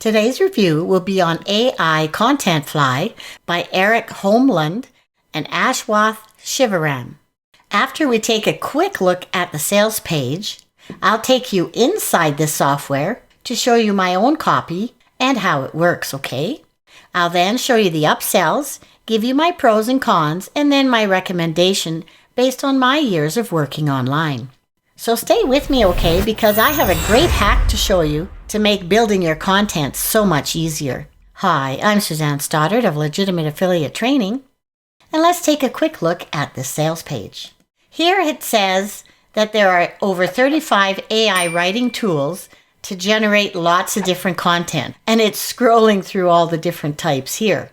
Today's review will be on AIContentFly by Eric Holmlund and Ashwath Shivaram. After we take a quick look at the sales page, I'll take you inside this software to show you my own copy and how it works, okay? I'll then show you the upsells, give you my pros and cons, and then my recommendation based on my years of working online. So stay with me, okay, because I have a great hack to show you to make building your content so much easier. Hi, I'm Suzanne Stoddart of Legitimate Affiliate Training, and let's take a quick look at this sales page. Here it says that there are over 35 AI writing tools to generate lots of different content, and it's scrolling through all the different types here.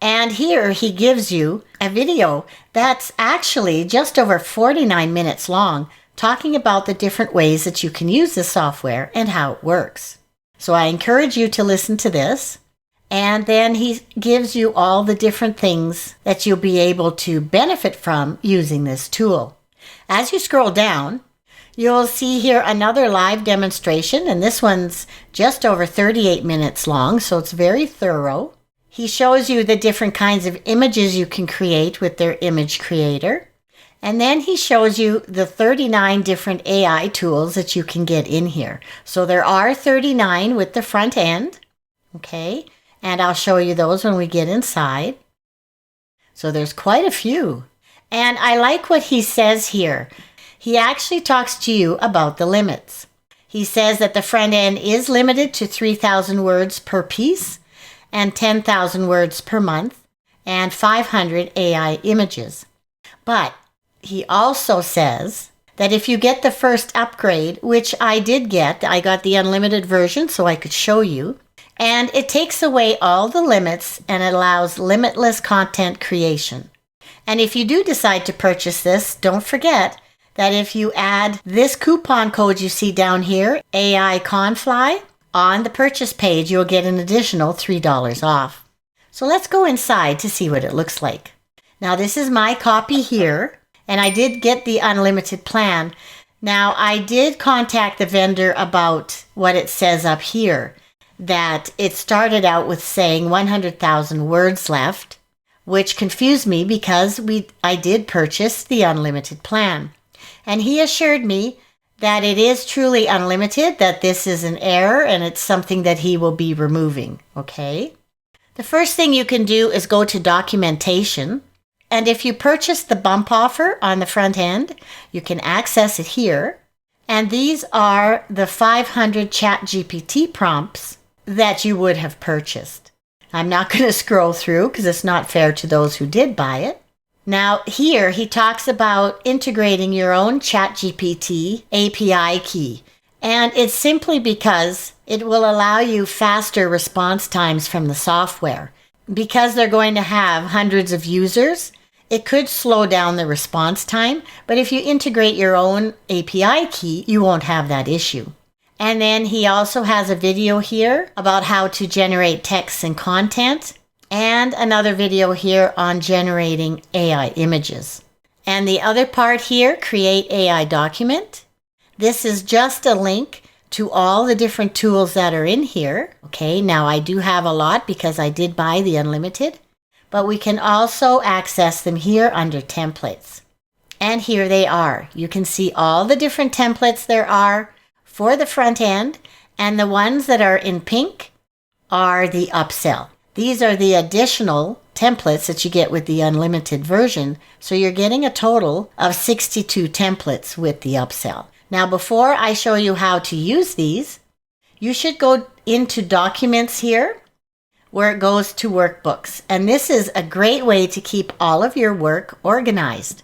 And here he gives you a video that's actually just over 49 minutes long, talking about the different ways that you can use this software and how it works. So I encourage you to listen to this, and then he gives you all the different things that you'll be able to benefit from using this tool. As you scroll down, you'll see here another live demonstration, and this one's just over 38 minutes long, so it's very thorough. He shows you the different kinds of images you can create with their image creator. And then he shows you the 39 different AI tools that you can get in here. So there are 39 with the front end, okay? And I'll show you those when we get inside. So there's quite a few. And I like what he says here. He actually talks to you about the limits. He says that the front end is limited to 3,000 words per piece and 10,000 words per month and 500 AI images. But he also says that if you get the first upgrade, which I did get, I got the unlimited version so I could show you, and it takes away all the limits and it allows limitless content creation. And if you do decide to purchase this, don't forget that if you add this coupon code you see down here, AIContentFly, on the purchase page, you'll get an additional $3 off. So let's go inside to see what it looks like. Now this is my copy here. And I did get the unlimited plan. Now, I did contact the vendor about what it says up here, that it started out with saying 100,000 words left, which confused me because I did purchase the unlimited plan. And he assured me that it is truly unlimited, that this is an error, and it's something that he will be removing, okay? The first thing you can do is go to documentation. And if you purchase the bump offer on the front end, you can access it here. And these are the 500 ChatGPT prompts that you would have purchased. I'm not going to scroll through because it's not fair to those who did buy it. Now here he talks about integrating your own ChatGPT API key. And it's simply because it will allow you faster response times from the software. Because they're going to have hundreds of users, it could slow down the response time, but if you integrate your own API key, you won't have that issue. And then he also has a video here about how to generate text and content, and another video here on generating AI images. And the other part here, create AI document. This is just a link to all the different tools that are in here. Okay, now I do have a lot because I did buy the unlimited, but we can also access them here under templates. And here they are. You can see all the different templates there are for the front end, and the ones that are in pink are the upsell. These are the additional templates that you get with the unlimited version, so you're getting a total of 62 templates with the upsell. Now, before I show you how to use these, you should go into Documents here, where it goes to Workbooks. And this is a great way to keep all of your work organized.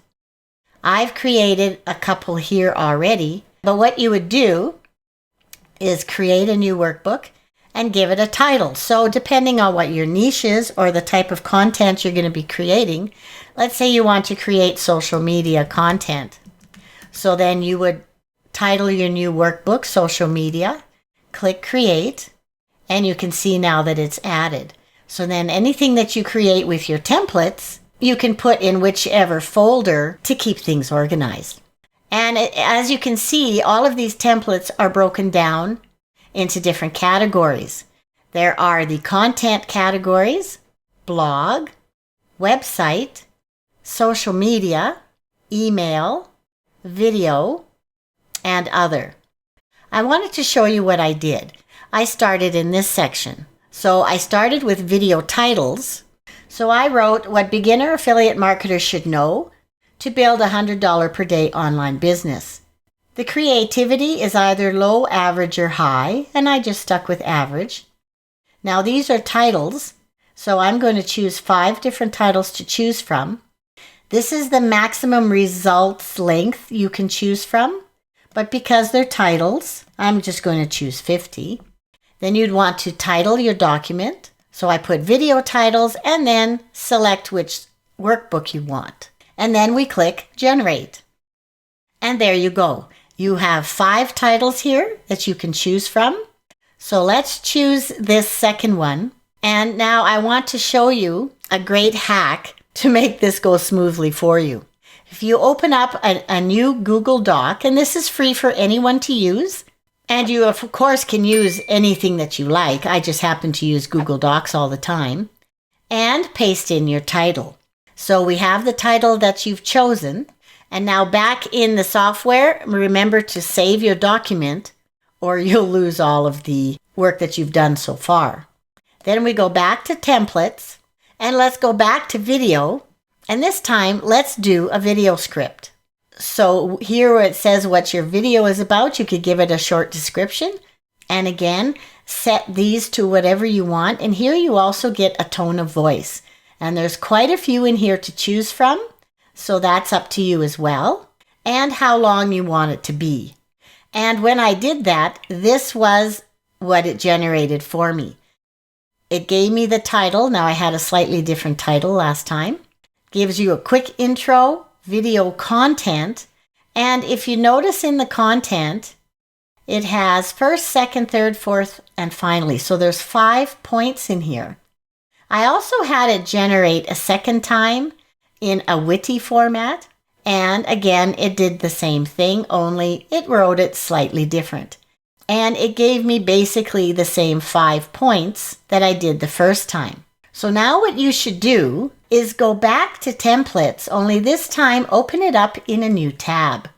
I've created a couple here already, but what you would do is create a new workbook and give it a title. So depending on what your niche is or the type of content you're going to be creating, let's say you want to create social media content. So then you would title your new workbook Social Media, click Create, and you can see now that it's added. So then anything that you create with your templates, you can put in whichever folder to keep things organized. And as you can see, all of these templates are broken down into different categories. There are the content categories, blog, website, social media, email, video, and other. I wanted to show you what I did. I started in this section. So I started with video titles. So I wrote what beginner affiliate marketers should know to build a $100 per day online business. The creativity is either low, average, or high, and I just stuck with average. Now these are titles, so I'm going to choose 5 different titles to choose from. This is the maximum results length you can choose from, but because they're titles, I'm just going to choose 50. Then you'd want to title your document. So I put video titles and then select which workbook you want. And then we click generate. And there you go. You have 5 titles here that you can choose from. So let's choose this second one. And now I want to show you a great hack to make this go smoothly for you. If you open up a new Google Doc, and this is free for anyone to use, and you of course can use anything that you like. I just happen to use Google Docs all the time. And paste in your title. So we have the title that you've chosen. And now back in the software, remember to save your document or you'll lose all of the work that you've done so far. Then we go back to templates and let's go back to video. And this time, let's do a video script. So here where it says what your video is about, you could give it a short description. And again, set these to whatever you want. And here you also get a tone of voice. And there's quite a few in here to choose from. So that's up to you as well. And how long you want it to be. And when I did that, this was what it generated for me. It gave me the title. Now I had a slightly different title last time. Gives you a quick intro, video content. And if you notice in the content, it has first, second, third, fourth, and finally. So there's 5 points in here. I also had it generate a second time in a witty format. And again, it did the same thing, only it wrote it slightly different. And it gave me basically the same 5 points that I did the first time. So now what you should do is go back to templates, only this time open it up in a new tab.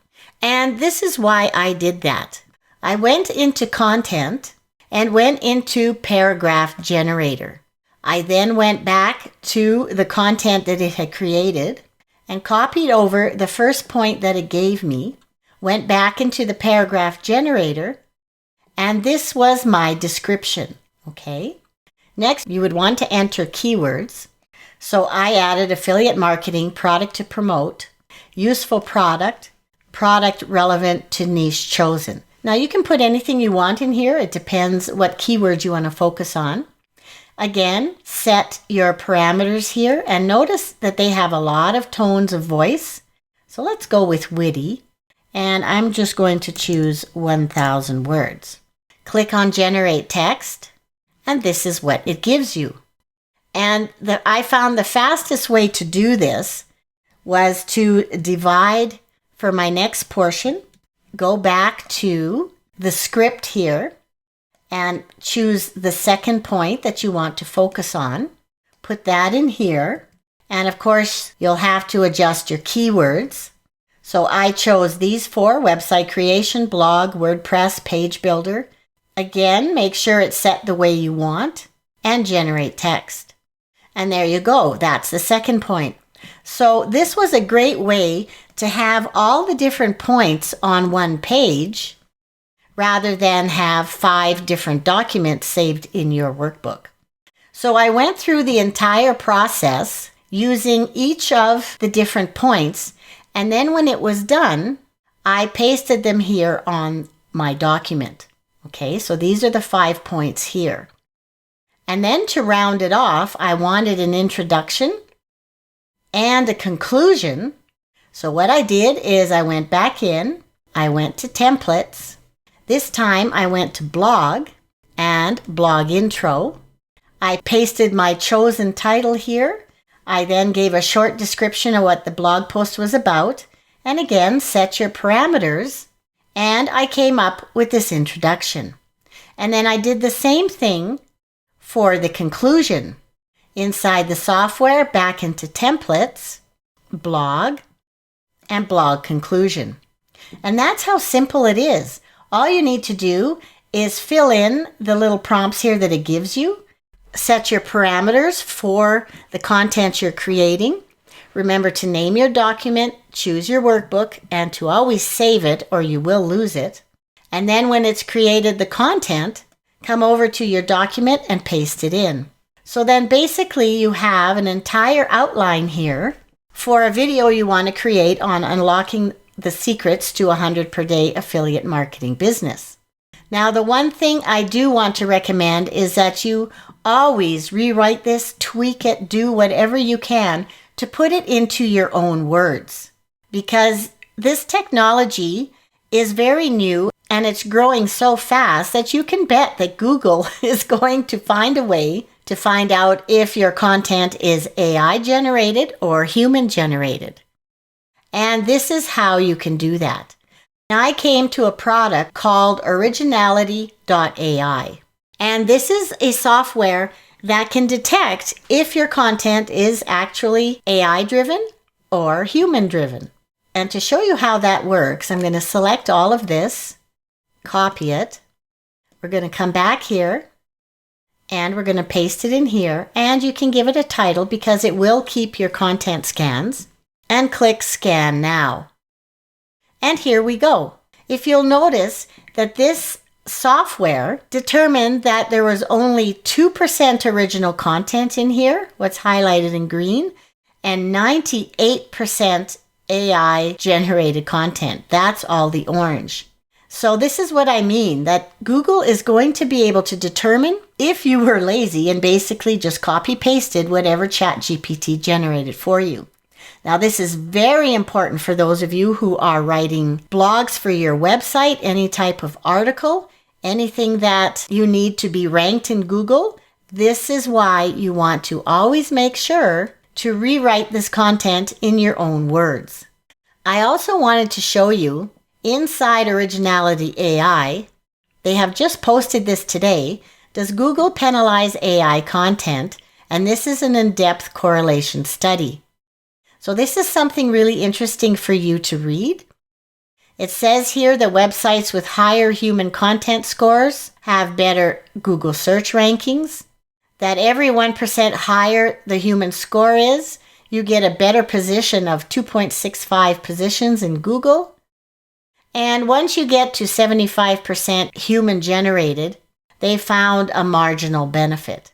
And this is why I did that. I went into content and went into paragraph generator. I then went back to the content that it had created and copied over the first point that it gave me, went back into the paragraph generator, and this was my description, okay? Next, you would want to enter keywords. So I added affiliate marketing, product to promote, useful product, product relevant to niche chosen. Now you can put anything you want in here. It depends what keywords you want to focus on. Again, set your parameters here and notice that they have a lot of tones of voice. So let's go with witty. And I'm just going to choose 1,000 words. Click on generate text. And this is what it gives you. And I found the fastest way to do this was to divide for my next portion, go back to the script here and choose the second point that you want to focus on. Put that in here. And of course, you'll have to adjust your keywords. So I chose these 4: website creation, blog, WordPress, page builder. Again, make sure it's set the way you want and generate text. And there you go. That's the second point. So this was a great way to have all the different points on one page rather than have 5 different documents saved in your workbook. So I went through the entire process using each of the different points. And then when it was done, I pasted them here on my document. Okay, so these are the 5 points here. And then to round it off, I wanted an introduction and a conclusion. So what I did is I went back in, I went to templates. This time I went to blog and blog intro. I pasted my chosen title here. I then gave a short description of what the blog post was about. And again, set your parameters. And I came up with this introduction. And then I did the same thing for the conclusion. Inside the software, back into templates, blog, and blog conclusion. And that's how simple it is. All you need to do is fill in the little prompts here that it gives you, set your parameters for the content you're creating. Remember to name your document, choose your workbook, and to always save it or you will lose it. And then when it's created the content, come over to your document and paste it in. So then basically you have an entire outline here for a video you want to create on unlocking the secrets to 100 per day affiliate marketing business. Now, the one thing I do want to recommend is that you always rewrite this, tweak it, do whatever you can to put it into your own words. Because this technology is very new and it's growing so fast that you can bet that Google is going to find a way to find out if your content is AI generated or human generated. And this is how you can do that. Now, I came to a product called Originality.ai. And this is a software that can detect if your content is actually AI driven or human driven. And to show you how that works, I'm going to select all of this, copy it. We're going to come back here and we're going to paste it in here. And you can give it a title because it will keep your content scans. And click Scan Now. And here we go. If you'll notice that this software determined that there was only 2% original content in here, what's highlighted in green, and 98% AI generated content. That's all the orange. So this is what I mean, that Google is going to be able to determine if you were lazy and basically just copy pasted whatever ChatGPT generated for you. Now, this is very important for those of you who are writing blogs for your website, any type of article, anything that you need to be ranked in Google. This is why you want to always make sure to rewrite this content in your own words. I also wanted to show you inside Originality.ai, they have just posted this today. Does Google penalize AI content? And this is an in-depth correlation study. So this is something really interesting for you to read. It says here that websites with higher human content scores have better Google search rankings, that every 1% higher the human score is, you get a better position of 2.65 positions in Google. And once you get to 75% human generated, they found a marginal benefit.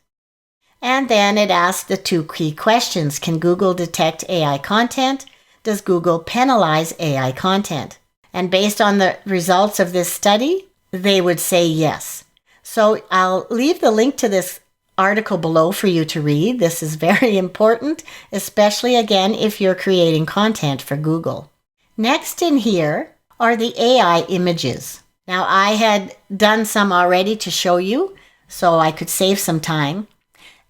And then it asked the two key questions. Can Google detect AI content? Does Google penalize AI content? And based on the results of this study, they would say yes. So I'll leave the link to this article below for you to read. This is very important, especially again if you're creating content for Google. Next in here are the AI images. Now, I had done some already to show you, so I could save some time.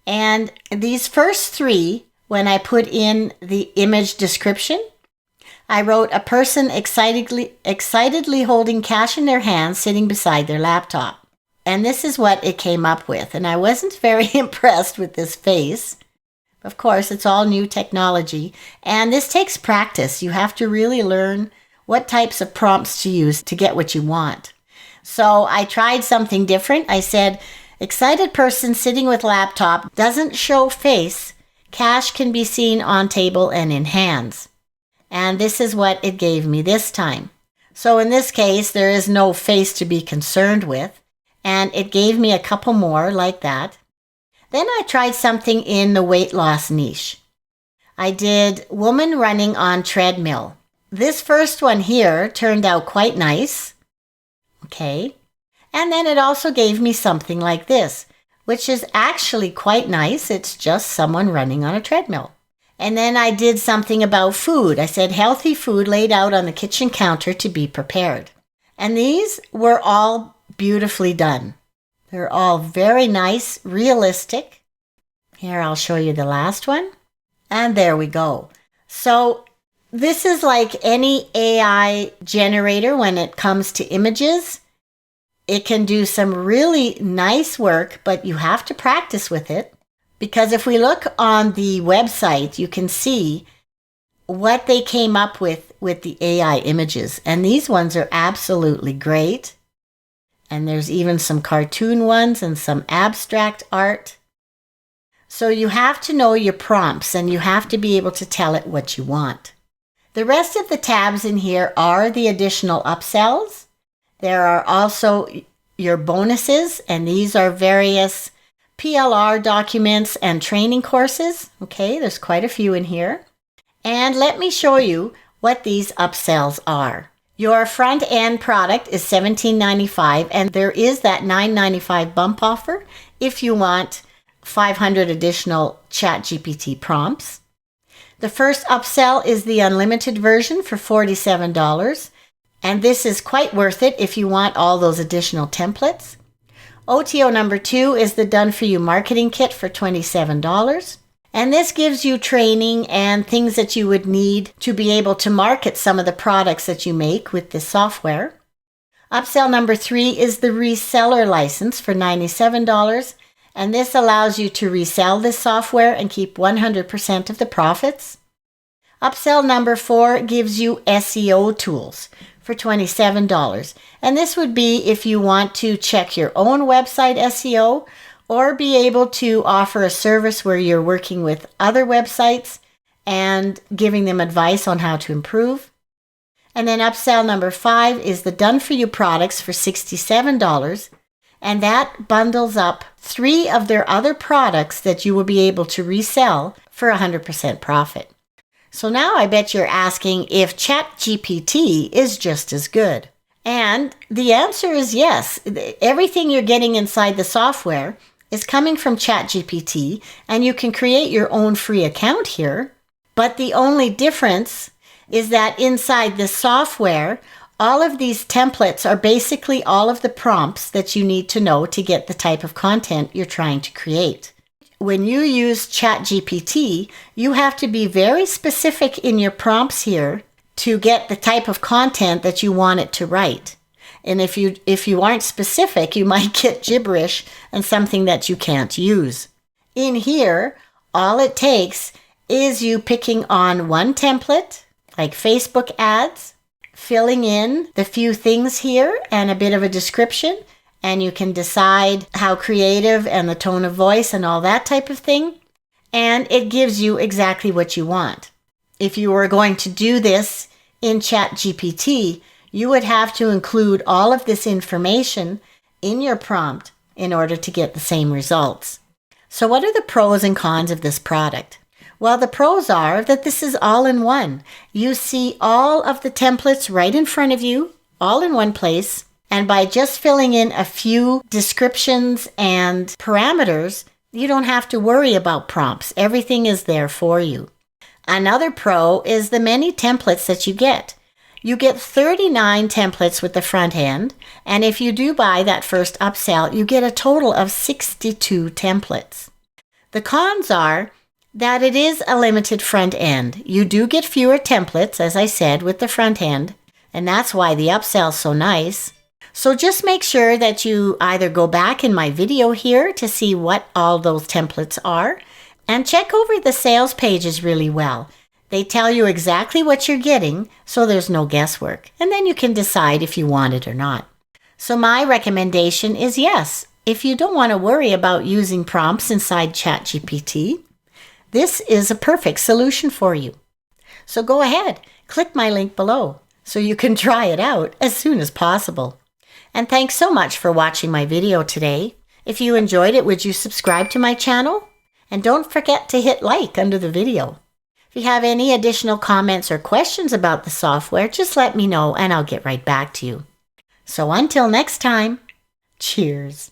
And these first three, when I put in the image description, I wrote a person excitedly holding cash in their hands sitting beside their laptop. And this is what it came up with. And I wasn't very impressed with this face. Of course, it's all new technology. And this takes practice. You have to really learn what types of prompts to use to get what you want. So I tried something different. I said, excited person sitting with laptop, doesn't show face. Cash can be seen on table and in hands. And this is what it gave me this time. So in this case, there is no face to be concerned with. And it gave me a couple more like that. Then I tried something in the weight loss niche. I did woman running on treadmill. This first one here turned out quite nice. Okay. And then it also gave me something like this, which is actually quite nice. It's just someone running on a treadmill. And then I did something about food. I said healthy food laid out on the kitchen counter to be prepared. And these were all beautifully done. They're all very nice, realistic. Here, I'll show you the last one. And there we go. So this is like any AI generator when it comes to images. It can do some really nice work, but you have to practice with it. Because if we look on the website, you can see what they came up with the AI images. And these ones are absolutely great. And there's even some cartoon ones and some abstract art. So you have to know your prompts and you have to be able to tell it what you want. The rest of the tabs in here are the additional upsells. There are also your bonuses, and these are various PLR documents and training courses. Okay, there's quite a few in here. And let me show you what these upsells are. Your front end product is $17.95, and there is that $9.95 bump offer if you want 500 additional ChatGPT prompts. The first upsell is the unlimited version for $47, and this is quite worth it if you want all those additional templates. OTO number 2 is the Done For You marketing kit for $27, and this gives you training and things that you would need to be able to market some of the products that you make with this software. Upsell number 3 is the reseller license for $97, and this allows you to resell this software and keep 100% of the profits. Upsell number 4 gives you SEO tools for $27. And this would be if you want to check your own website SEO or be able to offer a service where you're working with other websites and giving them advice on how to improve. And then upsell number 5 is the Done For You products for $67. And that bundles up 3 of their other products that you will be able to resell for 100% profit. So now I bet you're asking if ChatGPT is just as good. And the answer is yes. Everything you're getting inside the software is coming from ChatGPT, and you can create your own free account here. But the only difference is that inside the software, all of these templates are basically all of the prompts that you need to know to get the type of content you're trying to create. When you use ChatGPT, you have to be very specific in your prompts here to get the type of content that you want it to write. And if you aren't specific, you might get gibberish and something that you can't use. In here, all it takes is you picking on one template, like Facebook ads, filling in the few things here and a bit of a description, and you can decide how creative and the tone of voice and all that type of thing, and it gives you exactly what you want. If you were going to do this in ChatGPT, you would have to include all of this information in your prompt in order to get the same results. So what are the pros and cons of this product? Well, the pros are that this is all in one. You see all of the templates right in front of you, all in one place. And by just filling in a few descriptions and parameters, you don't have to worry about prompts. Everything is there for you. Another pro is the many templates that you get. You get 39 templates with the front end, and if you do buy that first upsell, you get a total of 62 templates. The cons are that it is a limited front end. You do get fewer templates, as I said, with the front end, and that's why the upsell's so nice. So just make sure that you either go back in my video here to see what all those templates are, and check over the sales pages really well. They tell you exactly what you're getting, so there's no guesswork, and then you can decide if you want it or not. So my recommendation is yes, if you don't want to worry about using prompts inside ChatGPT, this is a perfect solution for you. So go ahead, click my link below so you can try it out as soon as possible. And thanks so much for watching my video today. If you enjoyed it, would you subscribe to my channel? And don't forget to hit like under the video. If you have any additional comments or questions about the software, just let me know and I'll get right back to you. So until next time, cheers.